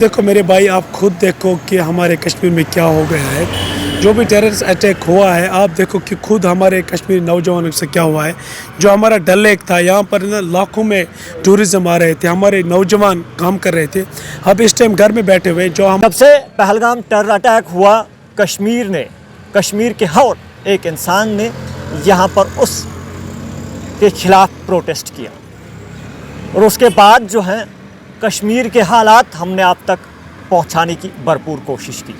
देखो मेरे भाई, आप खुद देखो कि हमारे कश्मीर में क्या हो गया है। जो भी टेररिस्ट अटैक हुआ है, आप देखो कि खुद हमारे कश्मीरी नौजवानों से क्या हुआ है। जो हमारा डल लेक था, यहाँ पर ना लाखों में टूरिज्म आ रहे थे, हमारे नौजवान काम कर रहे थे। अब इस टाइम घर में बैठे हुए जो हम जब से पहलगाम टेरर अटैक हुआ, कश्मीर के हर एक इंसान ने यहाँ पर उस के खिलाफ प्रोटेस्ट किया, और उसके बाद जो है कश्मीर के हालात हमने आप तक पहुँचाने की भरपूर कोशिश की।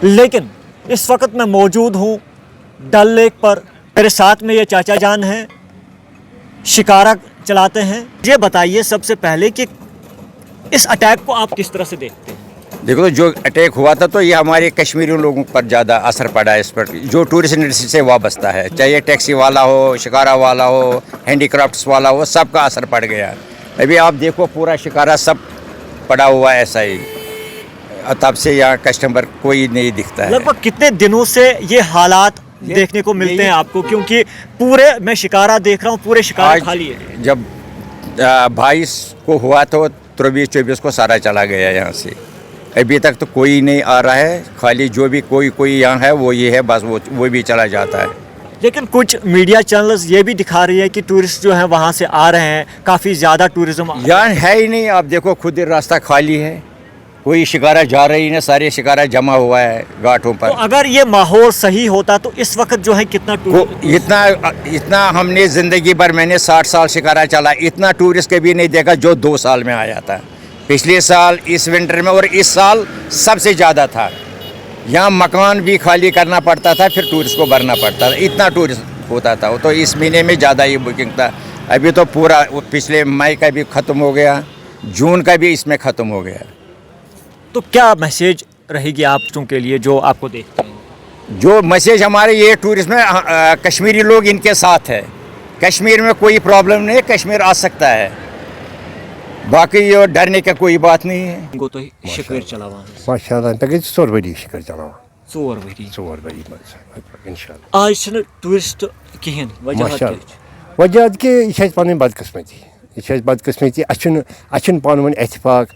लेकिन इस वक्त मैं मौजूद हूँ डल लेक पर। मेरे साथ में ये चाचा जान हैं, शिकारा चलाते हैं। ये बताइए सबसे पहले कि इस अटैक को आप किस तरह से देखते हैं? देखो, जो अटैक हुआ था तो ये हमारे कश्मीरी लोगों पर ज़्यादा असर पड़ा है। इस पर जो टूरिस्ट इंडस्ट्री से वाबस्ता है, चाहे टैक्सी वाला हो, शिकारा वाला हो, हैंडीक्राफ्ट्स वाला हो, सबका असर पड़ गया। अभी आप देखो पूरा शिकारा सब पड़ा हुआ है ऐसा ही, तब से यहाँ कस्टमर कोई नहीं दिखता है। लगभग कितने दिनों से ये हालात देखने को मिलते हैं आपको? क्योंकि पूरे मैं शिकारा देख रहा हूँ, पूरे शिकारा खाली है। जब 22 को हुआ तो 23-24 को सारा चला गया यहाँ से। अभी तक तो कोई नहीं आ रहा है, खाली जो भी कोई यहाँ है वो ये है, बस वो भी चला जाता है। लेकिन कुछ मीडिया चैनल्स ये भी दिखा रही है कि टूरिस्ट जो हैं वहाँ से आ रहे हैं, काफ़ी ज़्यादा टूरिज्म यहाँ है ही नहीं। आप देखो खुद ही रास्ता खाली है, कोई शिकारा जा रही नहीं, सारे शिकारा जमा हुआ है घाटों पर। तो अगर ये माहौल सही होता तो इस वक्त जो है कितना इतना हमने ज़िंदगी भर, मैंने 60 साल शिकारा चला, इतना टूरिस्ट कभी नहीं देखा जो 2 साल में आया था। पिछले साल इस विंटर में और इस साल सबसे ज़्यादा था। यहाँ मकान भी खाली करना पड़ता था, फिर टूरिस्ट को भरना पड़ता था, इतना टूरिस्ट होता था। तो इस महीने में ज़्यादा ही बुकिंग था। अभी तो पूरा पिछले मई का भी ख़त्म हो गया, जून का भी इसमें ख़त्म हो गया। तो क्या मैसेज रहेगी आप के लिए जो आपको देखते हैं? जो मैसेज हमारे ये टूरिस्ट में कश्मीरी लोग इनके साथ है। कश्मीर में कोई प्रॉब्लम नहीं है, कश्मीर आ सकता है, बाकी ये डरने का कोई बात नहीं है। गो तो शिकर चलावा माशाअल्लाह तक 4 ؤری शिकर चलावा 4 ؤری 4 ؤری इंशाल्लाह। आज छन टूरिस्ट कहीं वजह वजह कि यह पन बदकिस्मती, यह बदकिस्मती। अच्छन पान वन एतफाक,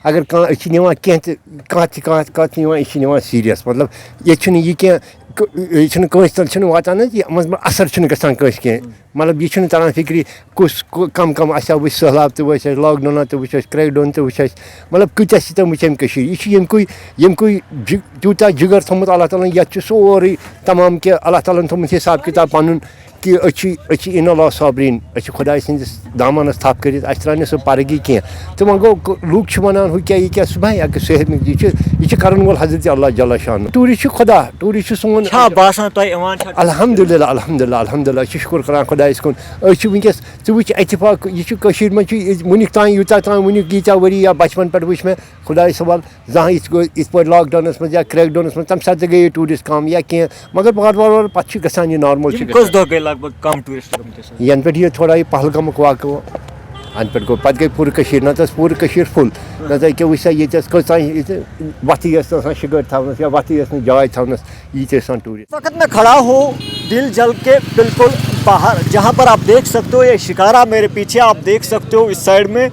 अगर कह सीरियस, मतलब ये कल वातान असर गि मतलब यह तरान फिक्री कुछ कम आसा वो सैलाब तो लॉकडाउन तो वो क्रैकडाउन तो वो मतलब कत्या सितम वो यमकुई तूता जिगर थोमुत अल्लाह ताला ये सोरे तमाम के अल्लाह ताला थोमुत हिसाब किताब पन कि इन अल्लाह साबरीन, खुदा सस दामानस थप कर त्राने सो परगी कह। तो वह गो लूक वनान हूँ क्या यह सुबह अगर सेहत यह कर वोल हजरत अल्लाह जल्ला शान। टूरिस्ट खुदा, टूरिस्ट सोन अल्हम्दुलिल्लाह अल्हम्दुलिल्लाह अल्हम्दुलिल्लाह शुक्र करान खुदायस कुन। वनकस वो इतफाक यह वनिक तान यूता तान वनिक यीत्या वरी या बचपन पे वो मे खुदा सवाल जहाँ इत पे लॉकडाउनस मज या क्रैकडाउनस मज तम सात गई टूरिस्ट कम या कह, मगर बार बार पे गसान यह नॉर्मल। कम टूरिस्ट यन पे यह थोड़ा यह पहलगाम वाक़ अन पे गो पे गई पूरी न पूरी फुल न क्या वह ये वती शिगर थवनस या वती जाय थवनस ये टूरिस्ट। वक्त मैं खड़ा हूँ दिल जल के बिल्कुल बाहर, जहाँ पर आप देख सकते हो ये शिकारा मेरे पीछे आप देख सकते हो, इस साइड में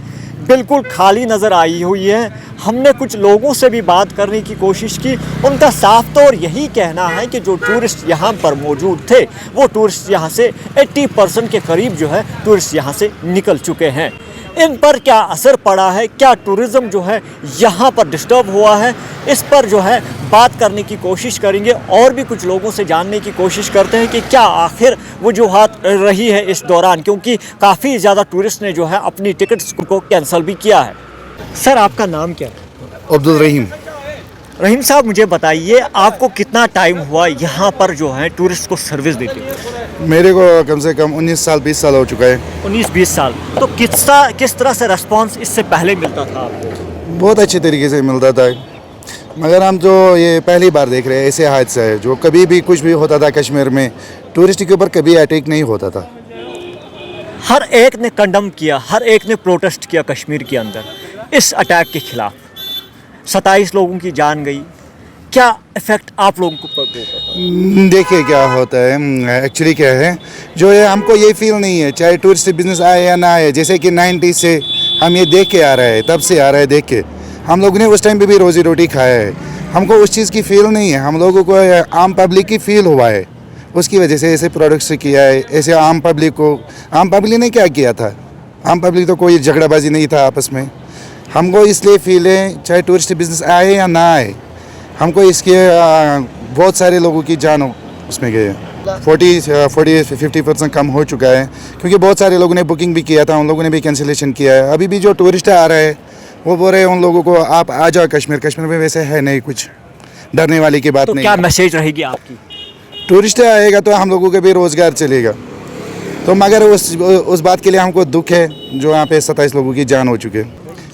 बिल्कुल खाली नज़र आई हुई है। हमने कुछ लोगों से भी बात करने की कोशिश की, उनका साफ तौर यही कहना है कि जो टूरिस्ट यहाँ पर मौजूद थे वो टूरिस्ट यहाँ से 80% के करीब जो है टूरिस्ट यहाँ से निकल चुके हैं। इन पर क्या असर पड़ा है, क्या टूरिज़्म जो है यहाँ पर डिस्टर्ब हुआ है, इस पर जो है बात करने की कोशिश करेंगे और भी कुछ लोगों से जानने की कोशिश करते हैं कि क्या आखिर वजूहात रही है इस दौरान, क्योंकि काफ़ी ज़्यादा टूरिस्ट ने जो है अपनी टिकट्स को कैंसिल भी किया है। सर आपका नाम क्या है? अब्दुल रहीम। रहीम साहब मुझे बताइए आपको कितना टाइम हुआ यहाँ पर जो है टूरिस्ट को सर्विस देते हुए? मेरे को कम से कम 19 साल 20 साल हो चुका है। 19-20 साल। तो किस तरह से रेस्पॉन्स इससे पहले मिलता था आपको? बहुत अच्छे तरीके से मिलता था, मगर हम जो ये पहली बार देख रहे हैं ऐसे हादसा है। जो कभी भी कुछ भी होता था कश्मीर में, टूरिस्ट के ऊपर कभी अटैक नहीं होता था। हर एक ने कंडम किया, हर एक ने प्रोटेस्ट किया कश्मीर के अंदर इस अटैक के खिलाफ। 27 लोगों की जान गई। क्या इफेक्ट आप लोगों को पड़ता? देखिए क्या होता है, एक्चुअली क्या है जो है हमको ये फील नहीं है, चाहे टूरिस्ट बिजनेस आए या ना आए। जैसे कि 90 से हम ये देख के आ रहे हैं, तब से आ रहे हैं देख के। हम लोगों ने उस टाइम पे भी रोज़ी रोटी खाया है, हमको उस चीज़ की फील नहीं है, हम लोगों को आम पब्लिक की फील हुआ है, उसकी वजह से ऐसे प्रोडक्ट्स किया है। ऐसे आम पब्लिक ने क्या किया था, आम पब्लिक तो कोई झगड़ाबाजी नहीं था आपस में। हमको इसलिए फील है, चाहे टूरिस्ट बिजनेस आए या ना आए, हमको इसके बहुत सारे लोगों की जान उसमें गए, 40-50% कम हो चुका है, क्योंकि बहुत सारे लोगों ने बुकिंग भी किया था, उन लोगों ने भी कैंसिलेशन किया है। अभी भी जो टूरिस्ट आ रहा है वो बोल रहे हैं उन लोगों को आप आ जाओ कश्मीर में वैसे है नहीं, कुछ डरने वाली की बात तो नहीं क्या है। मैसेज रहेगी आपकी? टूरिस्ट आएगा तो हम लोगों का भी रोज़गार चलेगा, तो मगर उस बात के लिए हमको दुख है जो यहाँ पे 27 लोगों की जान हो चुकी है।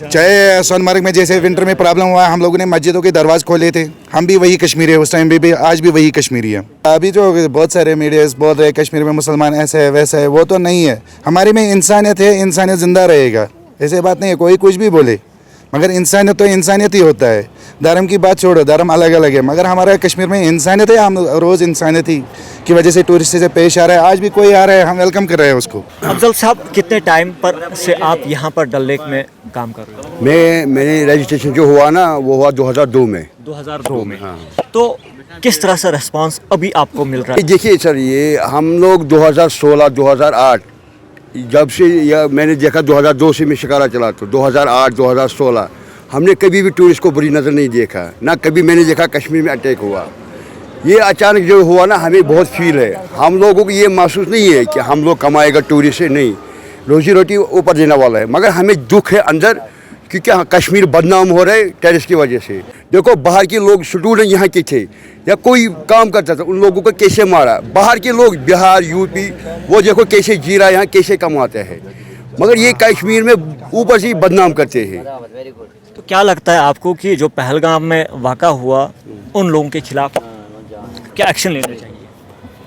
चाहे सोनमर्ग में जैसे विंटर में प्रॉब्लम हुआ, हम लोगों ने मस्जिदों के दरवाजे खोले थे, हम भी वही कश्मीरी है, उस टाइम भी आज भी वही कश्मीरी है। अभी जो बहुत सारे मीडियाज बोल रहे हैं कश्मीर में मुसलमान ऐसा है वैसा है, वो तो नहीं है। हमारे में इंसानियत है, इंसानियत ज़िंदा रहेगा, ऐसे बात नहीं है, कोई कुछ भी बोले, मगर इंसानियत तो इंसानियत ही होता है। धर्म की बात छोड़ो, धर्म अलग अलग है, मगर हमारा कश्मीर में इंसानियत है। हम रोज़ इंसानियत ही की वजह से टूरिस्ट से पेश आ रहा है, आज भी कोई आ रहा है हम वेलकम कर रहे हैं उसको। अफजल साहब, कितने टाइम पर से आप यहाँ पर डल लेक में काम कर रहे हो? मैंने रजिस्ट्रेशन जो हुआ ना वो हुआ 2002 में। 2002 में। तो किस तरह से रिस्पांस अभी आपको मिल रहा है? देखिए सर, ये हम लोग 2016-2008 जब से या मैंने देखा 2002 से मैं शिकारा चला, तो 2008-2016 हमने कभी भी टूरिस्ट को बुरी नज़र नहीं देखा, ना कभी मैंने देखा कश्मीर में अटैक हुआ। ये अचानक जो हुआ ना, हमें बहुत फील है, हम लोगों को ये महसूस नहीं है कि हम लोग कमाएगा टूरिस्ट से, नहीं, रोजी रोटी ऊपर देने वाला है, मगर हमें दुख है अंदर, क्योंकि कश्मीर बदनाम हो रहे टेररिस्ट की वजह से। देखो बाहर के लोग स्टूडेंट यहाँ के थे या कोई काम करता था, उन लोगों को कैसे मारा, बाहर के लोग बिहार यूपी वो देखो कैसे जी रहा है, यहाँ कैसे कमाते हैं, मगर ये कश्मीर में ऊपर से ही बदनाम करते हैं। तो क्या लगता है आपको कि जो पहलगाम में वाक़ा हुआ उन लोगों के खिलाफ क्या एक्शन लेना चाहिए?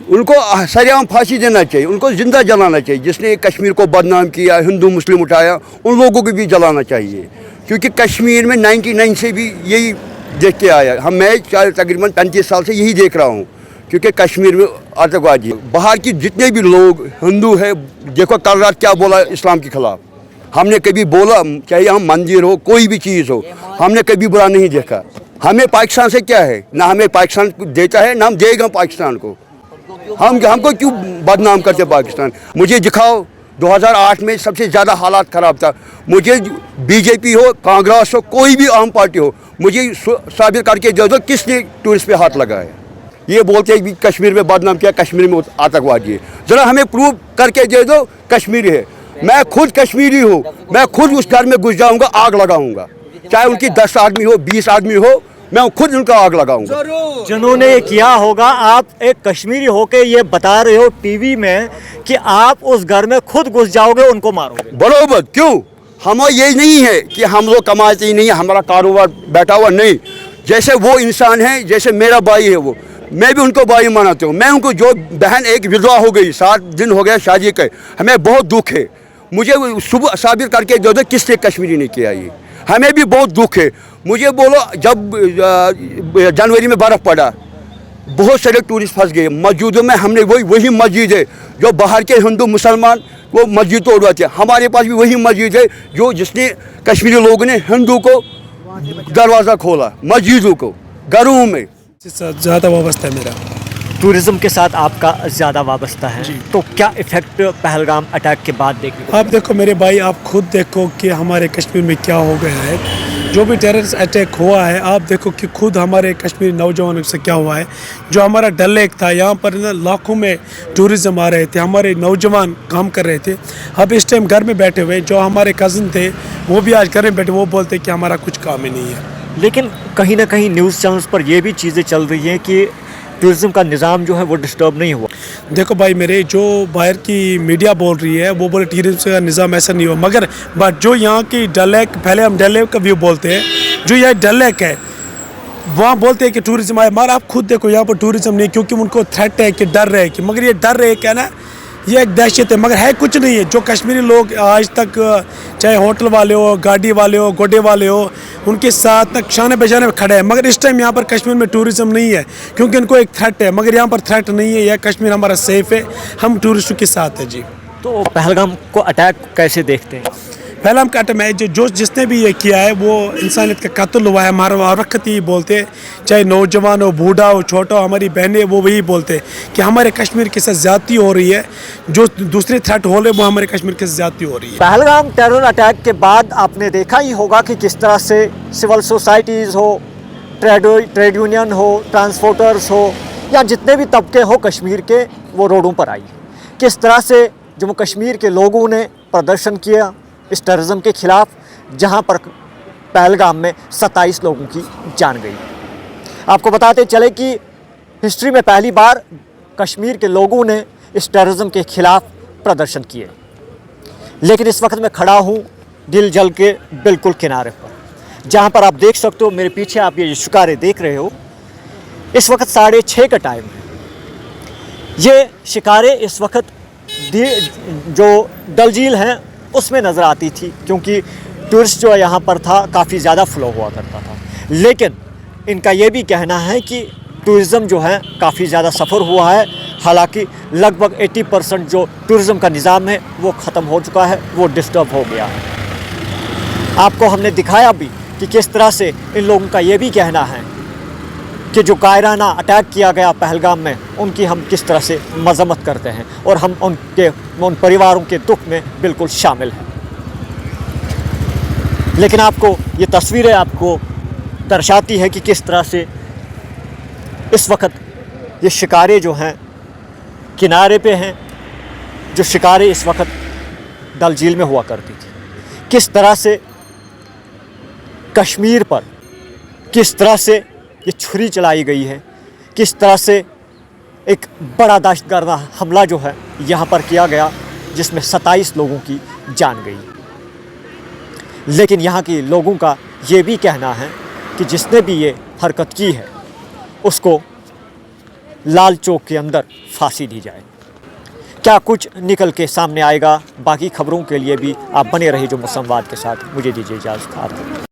उनको सरेआम फांसी देना चाहिए, उनको ज़िंदा जलाना चाहिए। जिसने कश्मीर को बदनाम किया, हिंदू मुस्लिम उठाया, उन लोगों को भी जलाना चाहिए, क्योंकि कश्मीर में 99 से भी यही देख के आया। मैं तकरीबन 35 साल से यही देख रहा हूँ, क्योंकि कश्मीर में आतंकवादी बाहर की जितने भी लोग हिंदू है, देखो कल रात क्या बोला इस्लाम के खिलाफ। हमने कभी बोला, चाहे हम मंदिर हो कोई भी चीज़ हो, हमने कभी बुरा नहीं देखा। हमें पाकिस्तान से क्या है, ना हमें पाकिस्तान देता है ना हम देगा पाकिस्तान को। हमको क्यों बदनाम करते पाकिस्तान? मुझे दिखाओ 2008 में सबसे ज़्यादा हालात ख़राब था। मुझे बीजेपी हो, कांग्रेस हो, कोई भी आम पार्टी हो, मुझे साबित करके दे दो किसने टूरिस्ट पे हाथ लगाया। ये बोलते हैं कि कश्मीर में बदनाम किया, कश्मीर में आतंकवादी है, ज़रा हमें प्रूव करके दे दो कश्मीरी है। मैं खुद कश्मीरी हूँ, मैं खुद उस घर में घुस जाऊँगा, आग लगाऊँगा, चाहे उनकी 10 आदमी हो 20 आदमी हो, मैं खुद उनका आग लगाऊंगा। जिन्होंने ये किया होगा, आप एक कश्मीरी होके ये बता रहे हो टीवी में कि आप उस घर में खुद घुस जाओगे, उनको मारोगे। बरोबर, क्यों? हमारा ये नहीं है कि हम लोग कमाते ही नहीं है, हमारा कारोबार बैठा हुआ नहीं। जैसे वो इंसान है, जैसे मेरा भाई है वो, मैं भी उनको भाई मानता हूँ। मैं उनको, जो बहन एक विधवा हो गई, 7 दिन हो गया शादी के, हमें बहुत दुख है। मुझे सुबह साबित करके दे दो किसने कश्मीरी ने किया, ये हमें भी बहुत दुख है। मुझे बोलो, जब जनवरी में बर्फ़ पड़ा, बहुत सारे टूरिस्ट फंस गए मस्जिदों में। हमने वही मस्जिद है जो बाहर के हिंदू मुसलमान वो मस्जिद तोड़वाते हैं, हमारे पास भी वही मस्जिद है जो जिसने कश्मीरी लोगों ने हिंदू को दरवाज़ा खोला, मस्जिदों को, घरों में। ज़्यादा वाबस्ता है मेरा, टूरिज्म के साथ आपका ज़्यादा वाबस्ता है, तो क्या इफ़ेक्ट पहलगाम अटैक के बाद देखने को? आप देखो मेरे भाई, आप खुद देखो कि हमारे कश्मीर में क्या हो गया है। जो भी टेररिस्ट अटैक हुआ है, आप देखो कि खुद हमारे कश्मीरी नौजवानों से क्या हुआ है। जो हमारा डल लेक था, यहाँ पर ना लाखों में टूरिज़म आ रहे थे, हमारे नौजवान काम कर रहे थे। अब इस टाइम घर में बैठे हुए, जो हमारे कज़न थे वो भी आज घर में बैठे, वो बोलते कि हमारा कुछ काम ही नहीं है। लेकिन कहीं ना कहीं न्यूज़ चैनल्स पर ये भी चीज़ें चल रही हैं कि टूरिज़्म का निज़ाम जो है वो डिस्टर्ब नहीं हुआ। देखो भाई मेरे, जो बाहर की मीडिया बोल रही है वो बोले टूरिज्म का निज़ाम ऐसा नहीं हुआ, मगर बट जो यहाँ की डल लेक, पहले हम डल लेक का व्यू बोलते हैं, जो यह डल लेक है वहाँ बोलते हैं कि टूरिज्म आए, मगर आप खुद देखो यहाँ पर टूरिज्म नहीं, क्योंकि उनको थ्रेट है कि डर रहे कि, मगर ये डर रहे क्या ना, ये एक दहशत है, मगर है कुछ नहीं है। जो कश्मीरी लोग आज तक, चाहे होटल वाले हो, गाड़ी वाले हो, गोडे वाले हो, उनके साथ तक शाने बजाने में खड़े हैं, मगर इस टाइम यहाँ पर कश्मीर में टूरिज्म नहीं है, क्योंकि उनको एक थ्रेट है, मगर यहाँ पर थ्रेट नहीं है। यह कश्मीर हमारा सेफ़ है, हम टूरिस्टों के साथ है जी। तो पहलगाम को अटैक कैसे देखते हैं? पहलगाम का अटैक में जो जिसने भी ये किया है वो इंसानियत का कत्ल हुआ है। हमारे वक्त ही बोलते हैं, चाहे नौजवान हो, बूढ़ा हो, छोटा हो, हमारी बहनें, वो वही बोलते हैं कि हमारे कश्मीर के साथ ज़्यादती हो रही है। जो दूसरे थ्रेट हो रहे वो हमारे कश्मीर के साथ ज़्यादती हो रही है। पहलगाम टेरर अटैक के बाद आपने देखा ही होगा कि किस तरह से सिविल सोसाइटीज़ हो, ट्रेड यूनियन हो, ट्रांसपोर्टर्स हो, या जितने भी तबके हो कश्मीर के, वो रोडों पर आई। किस तरह से जम्मू कश्मीर के लोगों ने प्रदर्शन किया इस टेररिज्म के ख़िलाफ़, जहां पर पहलगाम में 27 लोगों की जान गई। आपको बताते चले कि हिस्ट्री में पहली बार कश्मीर के लोगों ने इस टेररिज्म के ख़िलाफ़ प्रदर्शन किए। लेकिन इस वक्त मैं खड़ा हूँ दिल जल के बिल्कुल किनारे पर, जहाँ पर आप देख सकते हो मेरे पीछे आप ये शिकारे देख रहे हो। इस वक्त 6:30 का टाइम है। ये शिकारे इस वक्त जो डल झील हैं उसमें नज़र आती थी, क्योंकि टूरिस्ट जो यहाँ पर था काफ़ी ज़्यादा फ्लो हुआ करता था। लेकिन इनका ये भी कहना है कि टूरिज़म जो है काफ़ी ज़्यादा सफ़र हुआ है। हालांकि लगभग 80% जो टूरिज़म का निज़ाम है वो ख़त्म हो चुका है, वो डिस्टर्ब हो गया है। आपको हमने दिखाया भी कि किस तरह से इन लोगों का ये भी कहना है कि जो कायराना अटैक किया गया पहलगाम में, उनकी हम किस तरह से मज़म्मत करते हैं और हम उन परिवारों के दुख में बिल्कुल शामिल हैं। लेकिन आपको ये तस्वीरें आपको दर्शाती है कि किस तरह से इस वक्त ये शिकारे जो हैं किनारे पे हैं। जो शिकारे इस वक्त डल झील में हुआ करती थी, किस तरह से कश्मीर पर किस तरह से ये छुरी चलाई गई है, किस तरह से एक बड़ा दहशतगर्द हमला जो है यहाँ पर किया गया, जिसमें 27 लोगों की जान गई। लेकिन यहाँ के लोगों का ये भी कहना है कि जिसने भी ये हरकत की है उसको लाल चौक के अंदर फांसी दी जाए। क्या कुछ निकल के सामने आएगा? बाकी खबरों के लिए भी आप बने रहिए जो संवाद के साथ। मुझे दीजिए इजाज़त।